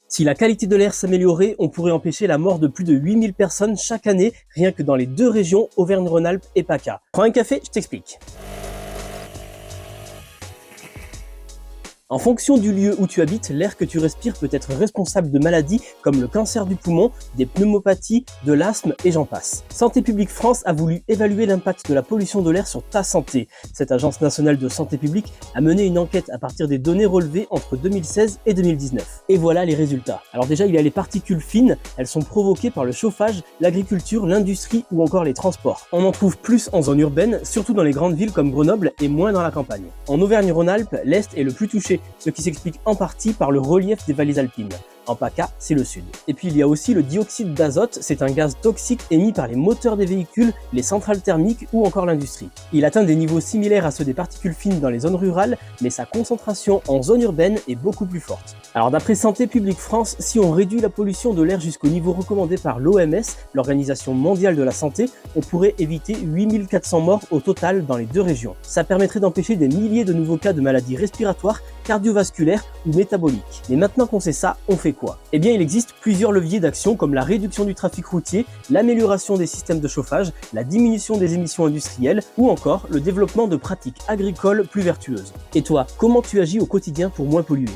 Si la qualité de l'air s'améliorait, on pourrait empêcher la mort de plus de 8000 personnes chaque année, rien que dans les deux régions Auvergne-Rhône-Alpes et PACA. Prends un café, je t'explique. En fonction du lieu où tu habites, l'air que tu respires peut être responsable de maladies comme le cancer du poumon, des pneumopathies, de l'asthme et j'en passe. Santé publique France a voulu évaluer l'impact de la pollution de l'air sur ta santé. Cette agence nationale de santé publique a mené une enquête à partir des données relevées entre 2016 et 2019. Et voilà les résultats. Alors déjà, il y a les particules fines, elles sont provoquées par le chauffage, l'agriculture, l'industrie ou encore les transports. On en trouve plus en zone urbaine, surtout dans les grandes villes comme Grenoble et moins dans la campagne. En Auvergne-Rhône-Alpes, l'Est est le plus touché, ce qui s'explique en partie par le relief des vallées alpines. En PACA, c'est le sud. Et puis il y a aussi le dioxyde d'azote, c'est un gaz toxique émis par les moteurs des véhicules, les centrales thermiques ou encore l'industrie. Il atteint des niveaux similaires à ceux des particules fines dans les zones rurales, mais sa concentration en zone urbaine est beaucoup plus forte. Alors d'après Santé publique France, si on réduit la pollution de l'air jusqu'au niveau recommandé par l'OMS, l'Organisation mondiale de la santé, on pourrait éviter 8400 morts au total dans les deux régions. Ça permettrait d'empêcher des milliers de nouveaux cas de maladies respiratoires, cardiovasculaires ou métaboliques. Mais maintenant qu'on sait ça, on fait quoi? Eh bien, il existe plusieurs leviers d'action comme la réduction du trafic routier, l'amélioration des systèmes de chauffage, la diminution des émissions industrielles ou encore le développement de pratiques agricoles plus vertueuses. Et toi, comment tu agis au quotidien pour moins polluer?